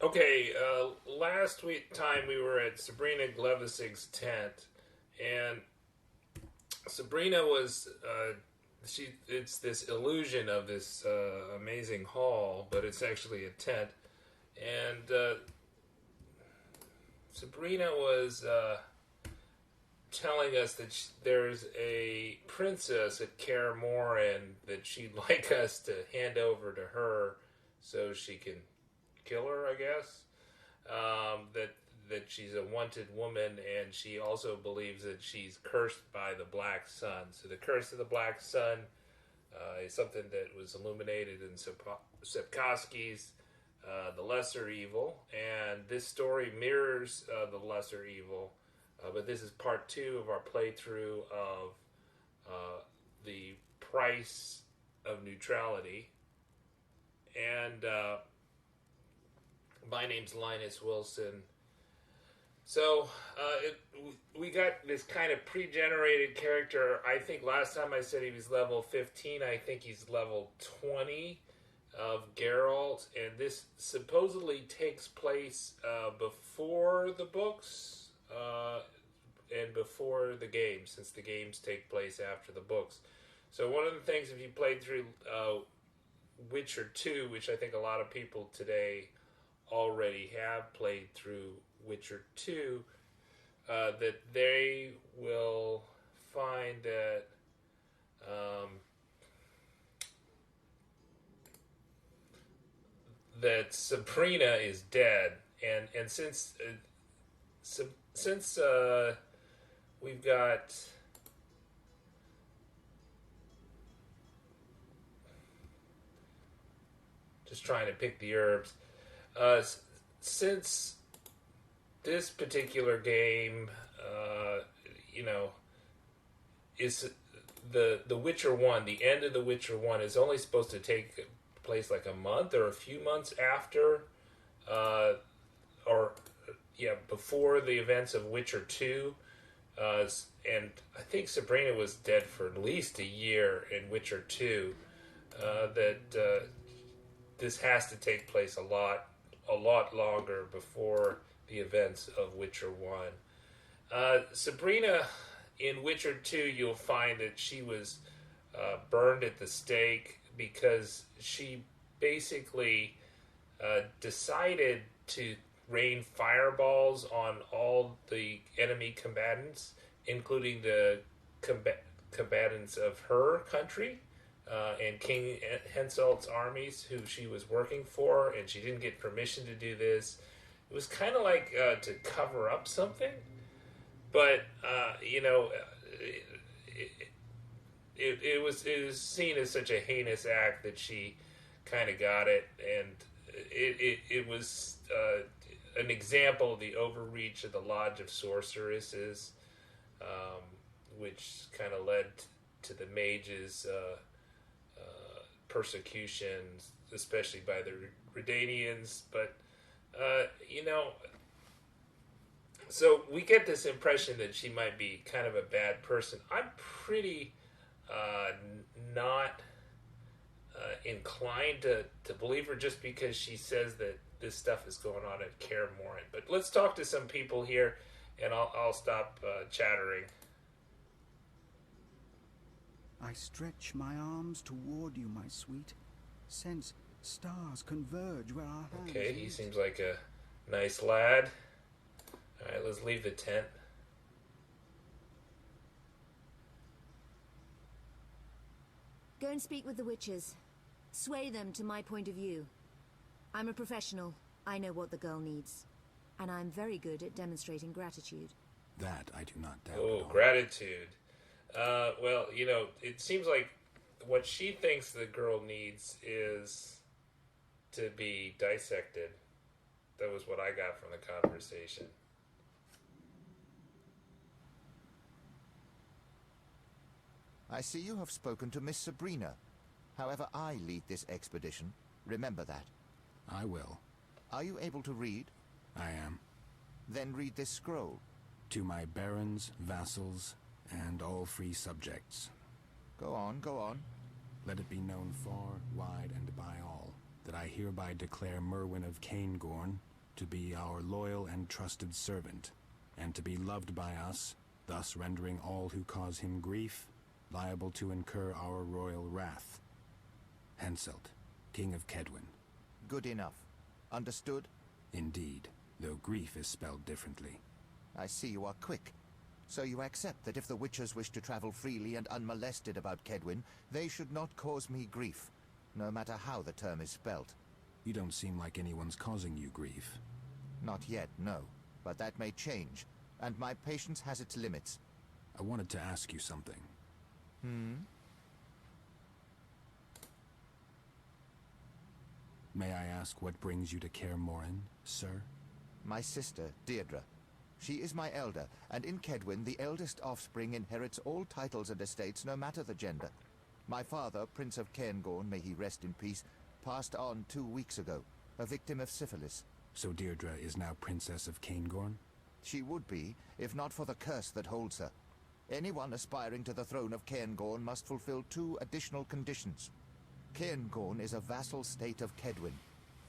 Okay, last week time we were at Sabrina Glevissig's tent, and Sabrina was she. It's this illusion of this amazing hall, but it's actually a tent, and Sabrina was telling us that there's a princess at Kaer Morhen that she'd like us to hand over to her so she can kill her, I guess. That she's a wanted woman, and she also believes that she's cursed by the Black Sun. So the curse of the Black Sun is something that was illuminated in Sapkowski's The Lesser Evil, and this story mirrors The Lesser Evil, but this is part two of our playthrough of the Price of Neutrality, and my name's Linus Wilson. So we got this kind of pre-generated character. I think last time I said he was level 15. I think he's level 20 of Geralt, and this supposedly takes place before the books and before the games, since the games take place after the books. So one of the things, if you played through Witcher 2, which I think a lot of people today already have played through Witcher 2, that they will find that that Sabrina is dead, and since we've got just trying to pick the herbs. Since this particular game, is the Witcher 1, the end of the Witcher 1 is only supposed to take place like a month or a few months after, before the events of Witcher 2. And I think Sabrina was dead for at least a year in Witcher 2. That this has to take place a lot longer before the events of Witcher 1. Sabrina, in Witcher 2, you'll find that she was burned at the stake because she basically decided to rain fireballs on all the enemy combatants, including the combatants of her country. And King Henselt's armies, who she was working for, and she didn't get permission to do this. It was kind of like to cover up something, but it was seen as such a heinous act that she kind of got it, and it was an example of the overreach of the Lodge of Sorceresses, which kind of led to the mages' persecution, especially by the Redanians. But so we get this impression that she might be kind of a bad person. I'm pretty not inclined to believe her just because she says that this stuff is going on at Kaer Morhen. But let's talk to some people here, and I'll stop chattering. I stretch my arms toward you, my sweet. Sense stars converge where our hands Okay, he meet. seems like a nice lad. Alright, let's leave the tent. Go and speak with the witches. Sway them to my point of view. I'm a professional. I know what the girl needs. And I'm very good at demonstrating gratitude. That I do not doubt at Oh, all. gratitude. Well, it seems like what she thinks the girl needs is to be dissected. That was what I got from the conversation. I see you have spoken to Miss Sabrina. However, I lead this expedition. Remember that. I will. Are you able to read? I am. Then read this scroll. To my barons, vassals, and all free subjects. Go on, go on. Let it be known far, wide, and by all, that I hereby declare Merwin of Caingorn, to be our loyal and trusted servant, and to be loved by us, thus rendering all who cause him grief liable to incur our royal wrath. Henselt, King of Kedwin. Good enough. Understood? Indeed, though grief is spelled differently. I see you are quick. So you accept that if the Witchers wish to travel freely and unmolested about Kedwin, they should not cause me grief, no matter how the term is spelt. You don't seem like anyone's causing you grief. Not yet, no. But that may change, and my patience has its limits. I wanted to ask you something. May I ask what brings you to Kaer Morhen, sir? My sister, Deirdre. She is my elder, and in Kedwin, the eldest offspring inherits all titles and estates, no matter the gender. My father, Prince of Cairngorm, may he rest in peace, passed on 2 weeks ago, a victim of syphilis. So Deirdre is now Princess of Cairngorm? She would be, if not for the curse that holds her. Anyone aspiring to the throne of Cairngorm must fulfill 2 additional conditions. Cairngorm is a vassal state of Kedwin.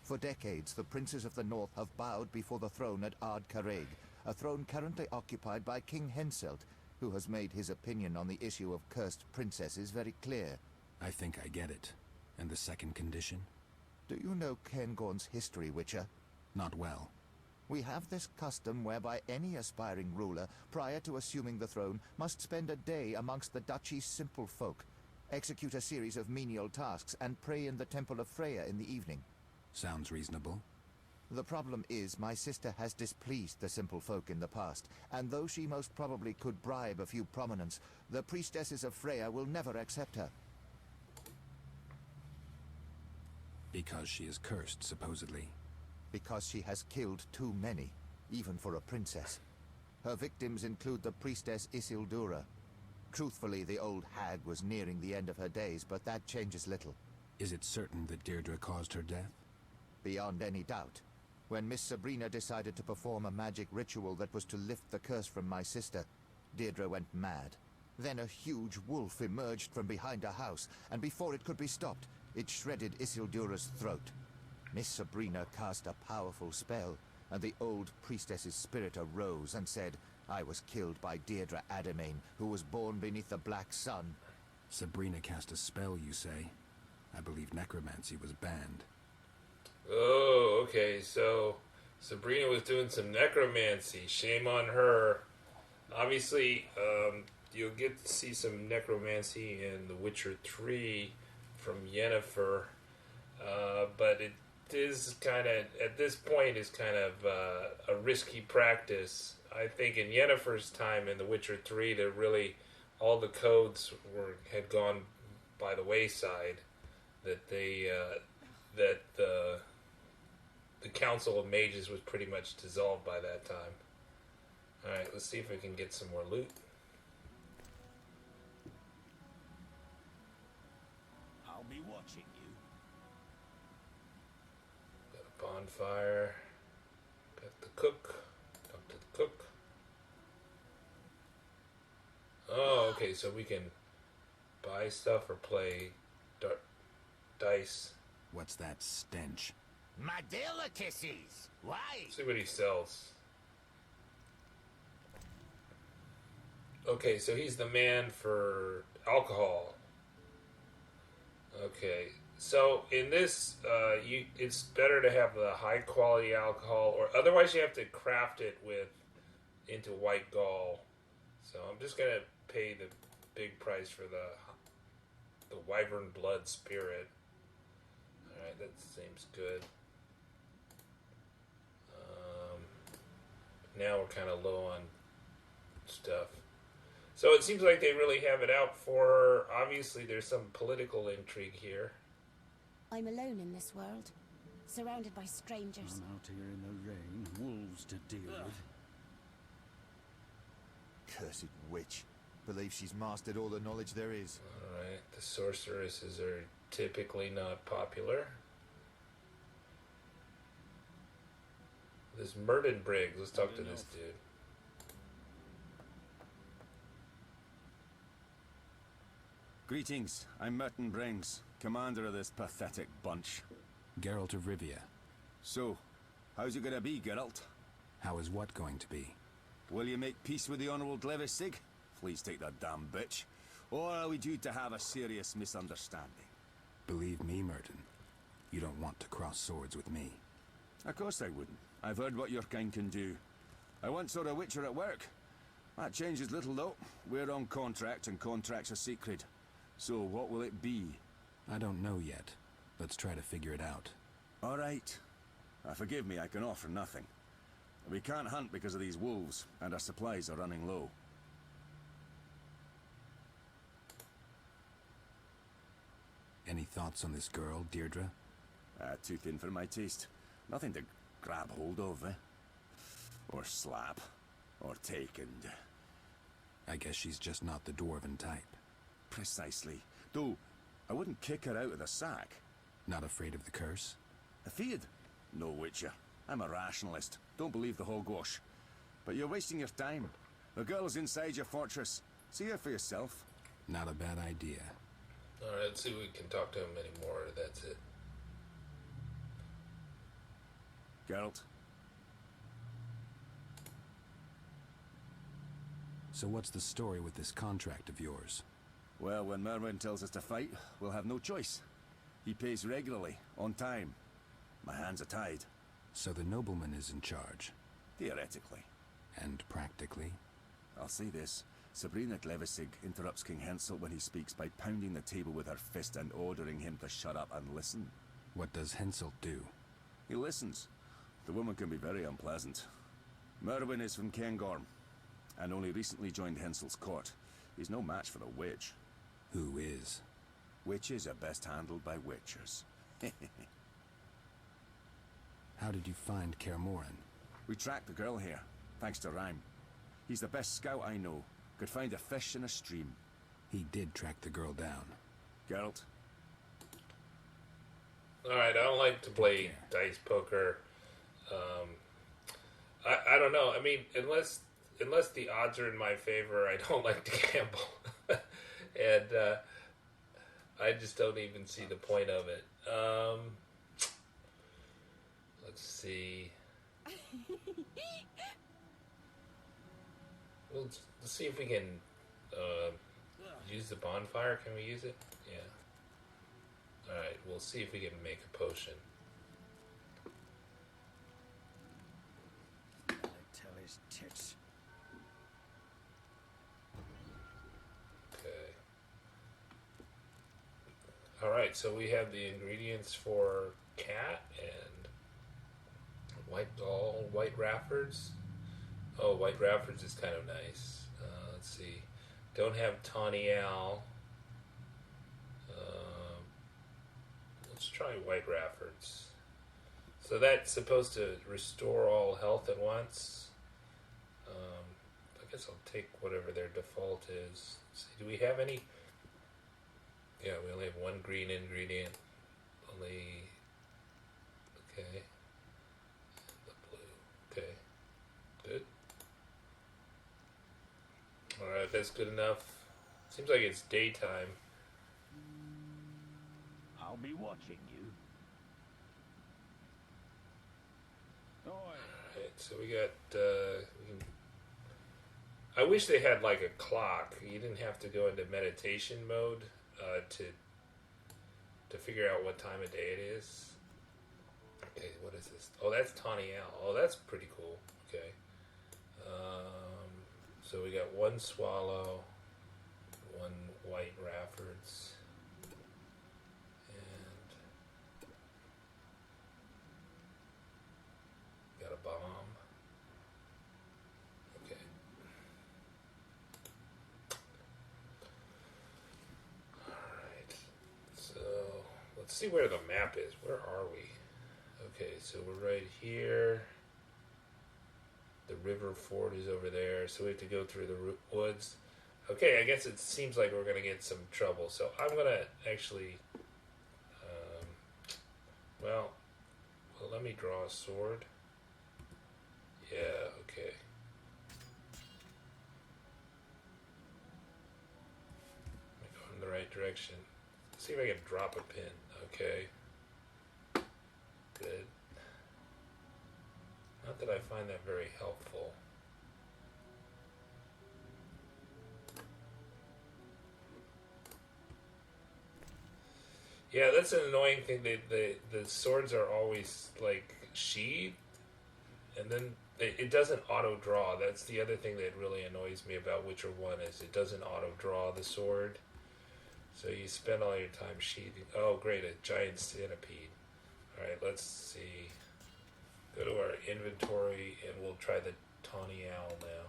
For decades, the princes of the north have bowed before the throne at Ard Carreg, a throne currently occupied by King Henselt, who has made his opinion on the issue of cursed princesses very clear. I think I get it. And the second condition? Do you know Cairngorm's history, Witcher? Not well. We have this custom whereby any aspiring ruler, prior to assuming the throne, must spend a day amongst the duchy's simple folk, execute a series of menial tasks, and pray in the Temple of Freya in the evening. Sounds reasonable. The problem is my sister has displeased the simple folk in the past, and though she most probably could bribe a few prominents, the priestesses of Freya will never accept her. Because she is cursed, supposedly. Because she has killed too many, even for a princess. Her victims include the priestess Isildura. Truthfully, the old hag was nearing the end of her days, but that changes little. Is it certain that Deirdre caused her death? Beyond any doubt. When Miss Sabrina decided to perform a magic ritual that was to lift the curse from my sister, Deirdre went mad. Then a huge wolf emerged from behind her house, and before it could be stopped, it shredded Isildura's throat. Miss Sabrina cast a powerful spell, and the old priestess's spirit arose and said, I was killed by Deirdre Ademain, who was born beneath the Black Sun. Sabrina cast a spell, you say? I believe necromancy was banned. Oh, okay, so Sabrina was doing some necromancy. Shame on her. Obviously, you'll get to see some necromancy in The Witcher 3 from Yennefer, but it is kind of, at this point, is kind of a risky practice. I think in Yennefer's time in The Witcher 3, there really, all the codes had gone by the wayside. That the Council of Mages was pretty much dissolved by that time. Alright, let's see if we can get some more loot. I'll be watching you. Got a bonfire. Got the cook. Talk to the cook. Oh, okay, so we can buy stuff or play dice. What's that stench? My delicacies! Why? See what he sells. Okay, so he's the man for alcohol. Okay, so in this, it's better to have the high quality alcohol, or otherwise you have to craft it into white gall. So I'm just gonna pay the big price for the wyvern blood spirit. All right, that seems good. Now we're kind of low on stuff. So it seems like they really have it out for her. Obviously, there's some political intrigue here. I'm alone in this world, surrounded by strangers. I'm out here in the rain, wolves to deal with. Cursed witch. Believes she's mastered all the knowledge there is. Alright, the sorceresses are typically not popular. This Merton Briggs, let's talk to this dude. Greetings, I'm Merton Briggs, commander of this pathetic bunch. Geralt of Rivia. So, How's it gonna be, Geralt? How is what going to be? Will you make peace with the Honourable Glevissig? Please take that damn bitch. Or are we due to have a serious misunderstanding? Believe me, Merton, you don't want to cross swords with me. Of course I wouldn't. I've heard what your kind can do. I once saw a witcher at work. That changes little, though. We're on contract, and contracts are sacred. So what will it be? I don't know yet. Let's try to figure it out. All right. Forgive me, I can offer nothing. We can't hunt because of these wolves, and our supplies are running low. Any thoughts on this girl, Deirdre? Too thin for my taste. Nothing to grab hold of, eh? Or slap. Or take and... I guess she's just not the dwarven type. Precisely. Though, I wouldn't kick her out of the sack. Not afraid of the curse? Afeard? No, Witcher. I'm a rationalist. Don't believe the hogwash. But you're wasting your time. The girl's inside your fortress. See her for yourself. Not a bad idea. Alright, let's see if we can talk to him anymore. That's it. Geralt? So what's the story with this contract of yours? Well, when Merwin tells us to fight, we'll have no choice. He pays regularly, on time. My hands are tied. So the nobleman is in charge? Theoretically. And practically? I'll say this. Sabrina Glevissig interrupts King Hensel when he speaks by pounding the table with her fist and ordering him to shut up and listen. What does Hensel do? He listens. The woman can be very unpleasant. Merwin is from Cairngorm, and only recently joined Hensel's court. He's no match for the witch. Who is? Witches are best handled by witchers. How did you find Kaer Morhen? We tracked the girl here, thanks to Rhyme. He's the best scout I know. Could find a fish in a stream. He did track the girl down. Geralt? Alright, I don't like to play dice poker. I don't know. I mean, unless the odds are in my favor, I don't like to gamble. And I just don't even see the point of it. Let's see. Let's see if we can use the bonfire. Can we use it? Yeah. Alright, we'll see if we can make a potion. Tell his tits. Okay. Alright, so we have the ingredients for cat and white Raffords. Oh, white Raffords is kind of nice. Let's see. Don't have Tawny Owl. Let's try white Raffords. So that's supposed to restore all health at once. I guess I'll take whatever their default is. Let's see, do we have any? Yeah, we only have one green ingredient. Only. Okay. The blue. Okay. Good. Alright, that's good enough. Seems like it's daytime. I'll be watching you. Alright, so we got, I wish they had like a clock. You didn't have to go into meditation mode to figure out what time of day it is. Okay, what is this? Oh, that's Tawny Owl. Oh, that's pretty cool. Okay. So we got one swallow, one white Raffords, and got a bomb. Okay. Alright. So let's see where the map is. Where are we? Okay, so we're right here. The river ford is over there, so we have to go through the woods. Okay, I guess it seems like we're going to get some trouble. So I'm going to actually... well, let me draw a sword. Yeah, okay. Let me go in the right direction. See if I can drop a pin. Okay. Good. Not that I find that very helpful. Yeah, that's an annoying thing. The swords are always like sheathed, and then it doesn't auto draw. That's the other thing that really annoys me about Witcher 1 is it doesn't auto draw the sword. So you spend all your time sheathing. Oh, great, a giant centipede. All right, let's see. Go to our inventory, and we'll try the tawny owl now.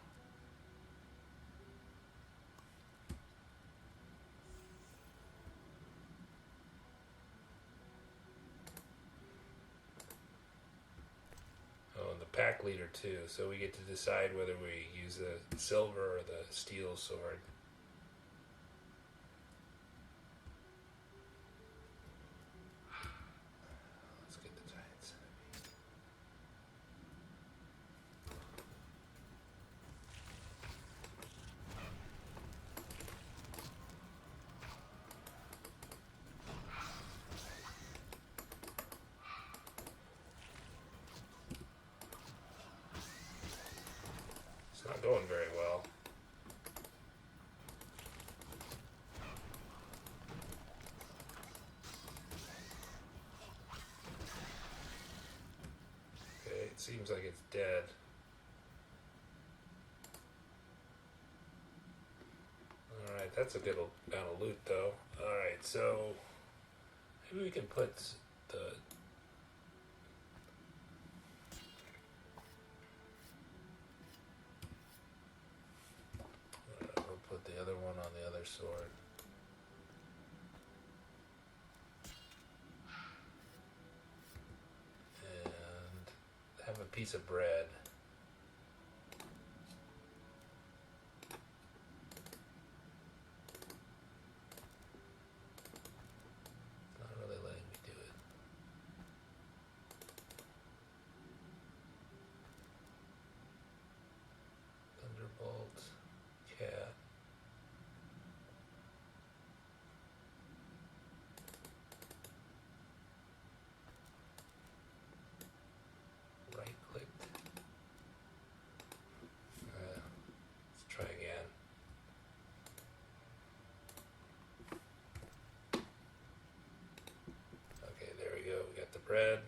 Oh, and the pack leader too. So we get to decide whether we use the silver or the steel sword. Let's get the giant centipede. It's not going very well. Okay, it seems like it's dead. Alright, that's a good amount of loot though. Alright, so maybe we can put the we'll put the other one on the other sword. And have a piece of bread. It's not really letting me do it. Thunderbolt, cat. Right clicked. Let's try again. Okay, there we go. We got the bread.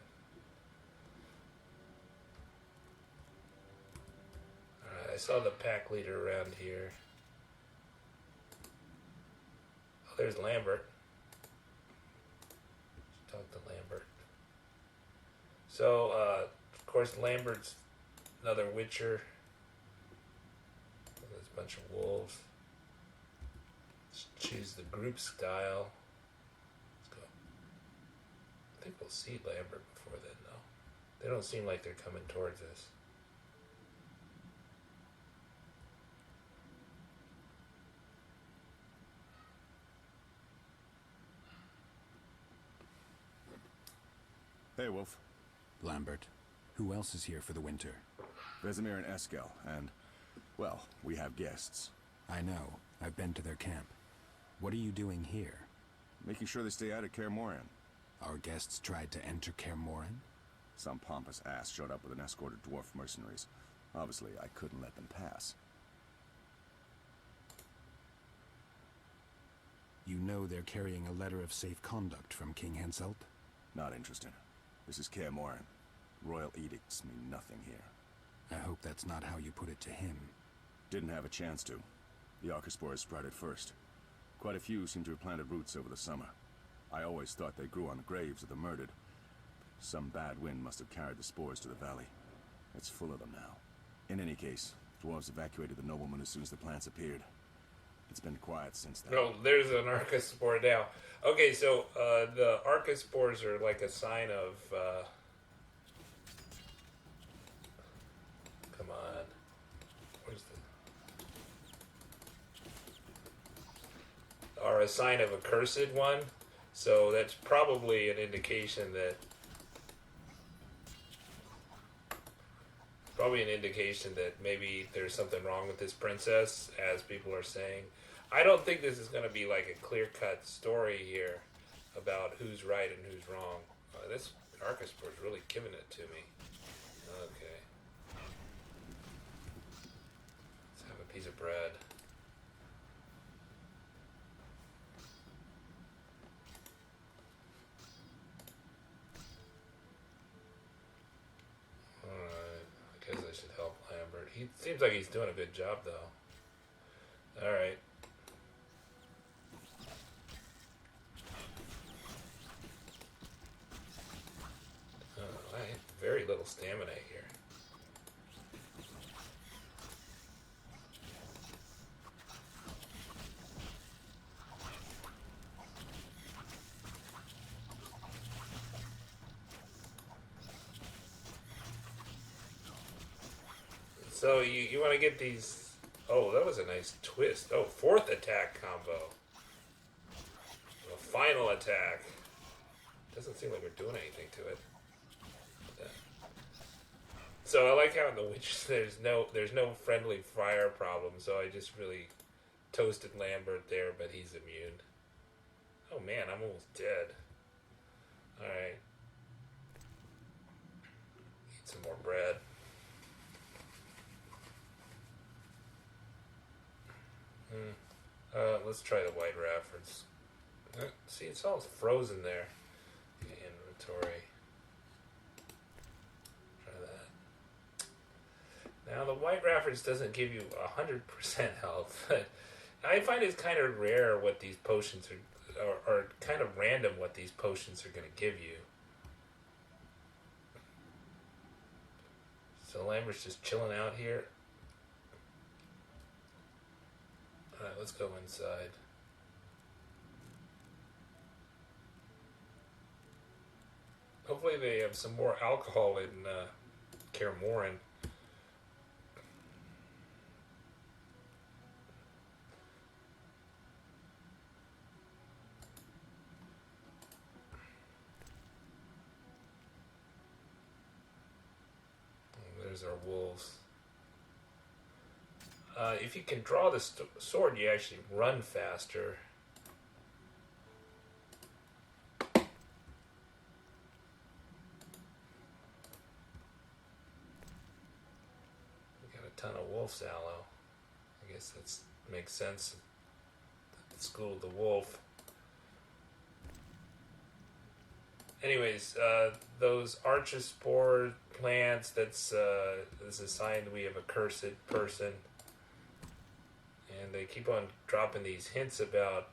Alright, I saw the pack leader around here. Oh, there's Lambert. Let's talk to Lambert. So, of course, Lambert's another Witcher. There's a bunch of wolves. Let's choose the group style. Let's go. I think we'll see Lambert before then, though. They don't seem like they're coming towards us. Hey, Wolf. Lambert, who else is here for the winter? Vesemir and Eskel, and, well, we have guests. I know. I've been to their camp. What are you doing here? Making sure they stay out of Kaer Morhen. Our guests tried to enter Kaer Morhen? Some pompous ass showed up with an escort of dwarf mercenaries. Obviously, I couldn't let them pass. You know they're carrying a letter of safe conduct from King Henselt? Not interested. This is Kaer Morhen. Royal edicts mean nothing here. I hope that's not how you put it to him. Didn't have a chance to. The Arcaspores sprouted first. Quite a few seem to have planted roots over the summer. I always thought they grew on the graves of the murdered. Some bad wind must have carried the spores to the valley. It's full of them now. In any case, dwarves evacuated the noblemen as soon as the plants appeared. It's been quiet since then. No, there's an Arcaspore now. Okay, so the Arcaspores are like a sign of... come on. Where's the... Are a sign of a cursed one. So that's probably an indication that... Probably an indication that maybe there's something wrong with this princess, as people are saying. I don't think this is going to be like a clear-cut story here about who's right and who's wrong. This Arcaspore is really giving it to me. Okay. He seems like he's doing a good job, though. Alright. Oh, I have very little stamina here. So you want to get these... Oh, that was a nice twist. Oh, fourth attack combo. A final attack. Doesn't seem like we're doing anything to it. Yeah. So I like how in the Witch there's no friendly fire problem, so I just really toasted Lambert there, but he's immune. Oh man, I'm almost dead. Alright. Eat some more bread. Let's try the White Raffords. See, it's all frozen there. Inventory. Try that. Now, the White Raffords doesn't give you 100% health, but I find it's kind of rare what these potions are, or kind of random what these potions are going to give you. So Lambert's just chilling out here. Alright, let's go inside. Hopefully they have some more alcohol in Kaer Morhen. There's our wolves. If you can draw the sword, you actually run faster. We got a ton of wolf sallow. I guess that makes sense. The School of the Wolf. Anyways, those archispore plants, that's a sign we have a cursed person. And they keep on dropping these hints about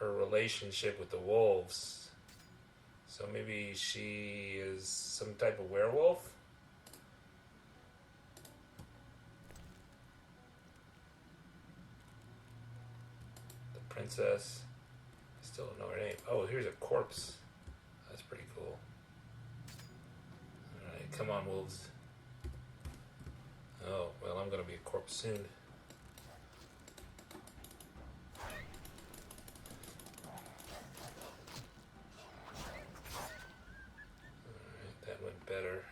her relationship with the wolves. So maybe she is some type of werewolf? The princess. I still don't know her name. Oh, here's a corpse. That's pretty cool. Alright, come on, wolves. Oh, well, I'm going to be a corpse soon. Better.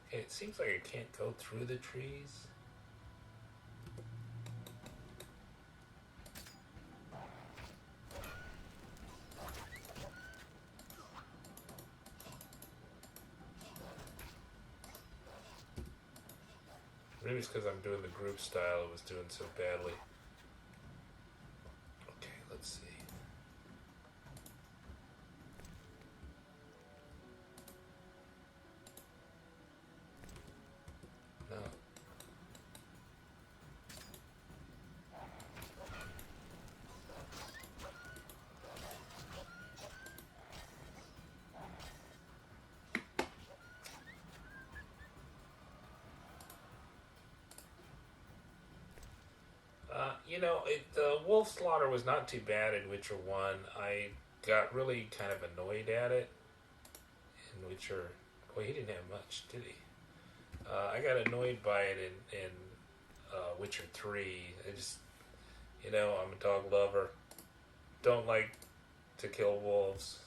Okay, it seems like I can't go through the trees. Maybe it's because I'm doing the group style, it was doing so badly. Let's see. No. You know, the wolf slaughter was not too bad in Witcher 1. I got really kind of annoyed at it in Witcher... Boy, he didn't have much, did he? I got annoyed by it in Witcher 3. I just... You know, I'm a dog lover. Don't like to kill wolves.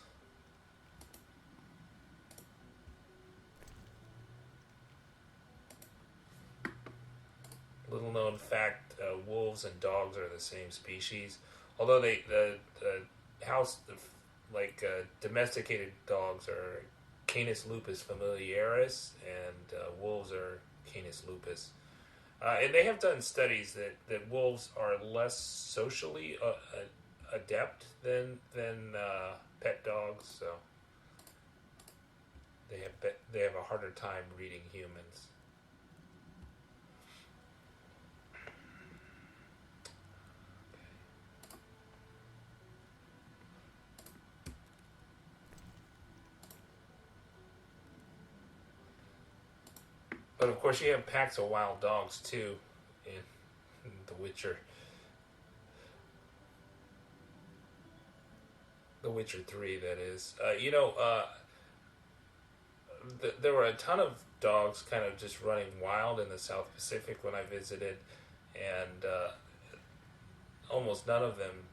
Little known fact, wolves and dogs are the same species. Although the domesticated dogs are Canis lupus familiaris, and wolves are Canis lupus. And they have done studies that wolves are less socially adept than pet dogs, so they have a harder time reading humans. But of course, you have packs of wild dogs too in The Witcher. The Witcher 3, that is. There were a ton of dogs kind of just running wild in the South Pacific when I visited, and almost none of them,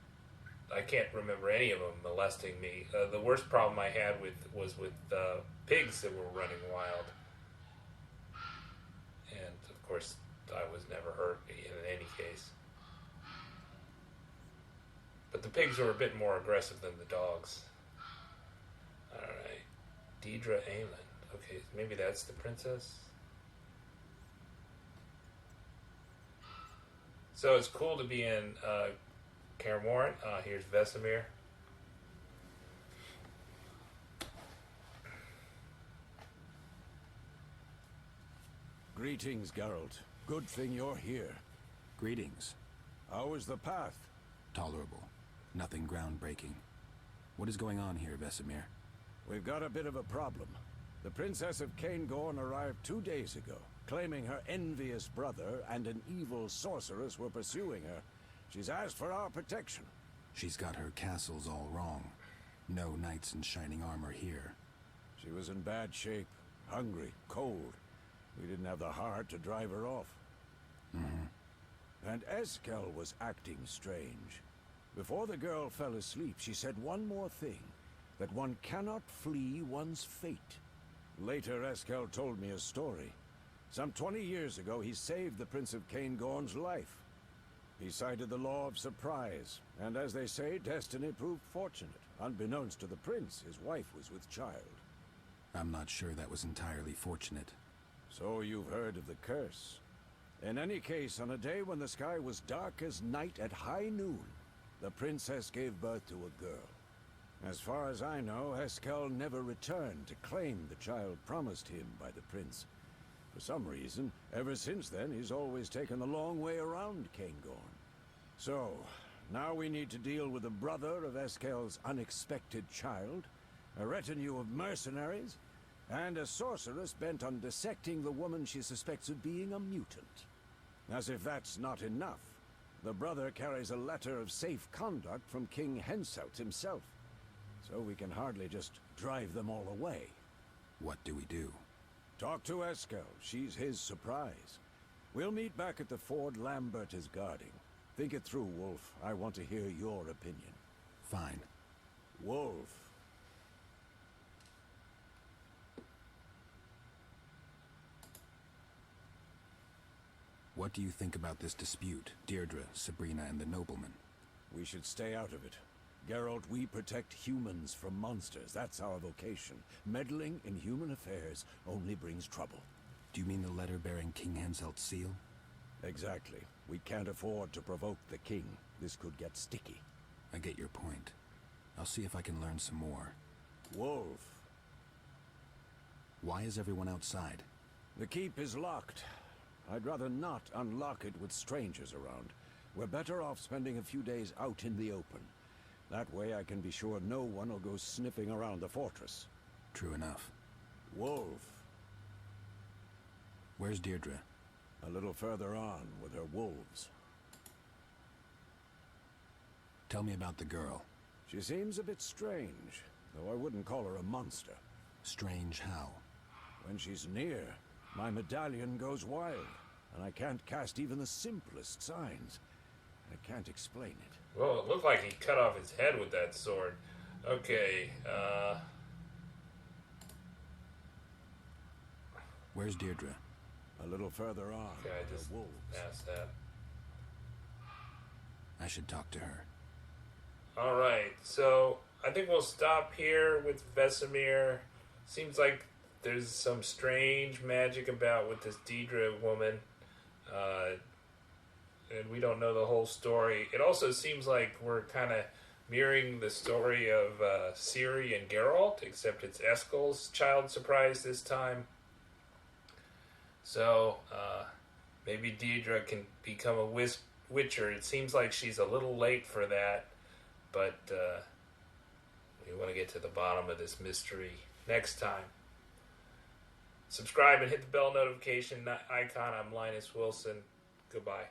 I can't remember any of them molesting me. The worst problem I had was with pigs that were running wild. And, of course, I was never hurt in any case. But the pigs were a bit more aggressive than the dogs. Alright. Deidre Aelin. Okay, maybe that's the princess? So it's cool to be in Kaer Morhen. Here's Vesemir. Greetings, Geralt. Good thing you're here. Greetings. How is the path? Tolerable. Nothing groundbreaking. What is going on here, Vesemir? We've got a bit of a problem. The Princess of Kaer Morhen arrived 2 days ago, claiming her envious brother and an evil sorceress were pursuing her. She's asked for our protection. She's got her castles all wrong. No knights in shining armor here. She was in bad shape, hungry, cold. We didn't have the heart to drive her off. And Eskel was acting strange. Before the girl fell asleep, she said one more thing, that one cannot flee one's fate. Later, Eskel told me a story. Some 20 years ago, he saved the Prince of Kaer Morhen's life. He cited the law of surprise, and as they say, destiny proved fortunate. Unbeknownst to the prince, his wife was with child. I'm not sure that was entirely fortunate. So you've heard of the curse. In any case, on a day when the sky was dark as night at high noon, the princess gave birth to a girl. As far as I know, Eskel never returned to claim the child promised him by the prince. For some reason, ever since then, he's always taken the long way around Kaer Morhen. So, now we need to deal with the brother of Eskel's unexpected child, a retinue of mercenaries, and a sorceress bent on dissecting the woman she suspects of being a mutant. As if that's not enough, the brother carries a letter of safe conduct from King Henselt himself. So we can hardly just drive them all away. What do we do? Talk to Eskel. She's his surprise. We'll meet back at the ford Lambert is guarding. Think it through, Wolf. I want to hear your opinion. Fine. Wolf. What do you think about this dispute, Deirdre, Sabrina, and the nobleman? We should stay out of it. Geralt, we protect humans from monsters. That's our vocation. Meddling in human affairs only brings trouble. Do you mean the letter bearing King Henselt's seal? Exactly. We can't afford to provoke the king. This could get sticky. I get your point. I'll see if I can learn some more. Wolf. Why is everyone outside? The keep is locked. I'd rather not unlock it with strangers around. We're better off spending a few days out in the open. That way I can be sure no one will go sniffing around the fortress. True enough. Wolf. Where's Deirdre? A little further on with her wolves. Tell me about the girl. She seems a bit strange, though I wouldn't call her a monster. Strange how? When she's near, my medalion goes wild, and I can't cast even the simplest signs. I can't explain it. Well, it looked like he cut off his head with that sword. Okay, Where's Deirdre? A little further on. Okay, I with just her wolves. asked that. I should talk to her. Alright, so I think we'll stop here with Vesemir. Seems like there's some strange magic about with this Deirdre woman. And we don't know the whole story. It also seems like we're kind of mirroring the story of Ciri and Geralt, except it's Eskel's child surprise this time. So, maybe Deirdre can become a Witcher. It seems like she's a little late for that, but we want to get to the bottom of this mystery next time. Subscribe and hit the bell notification icon. I'm Linus Wilson. Goodbye.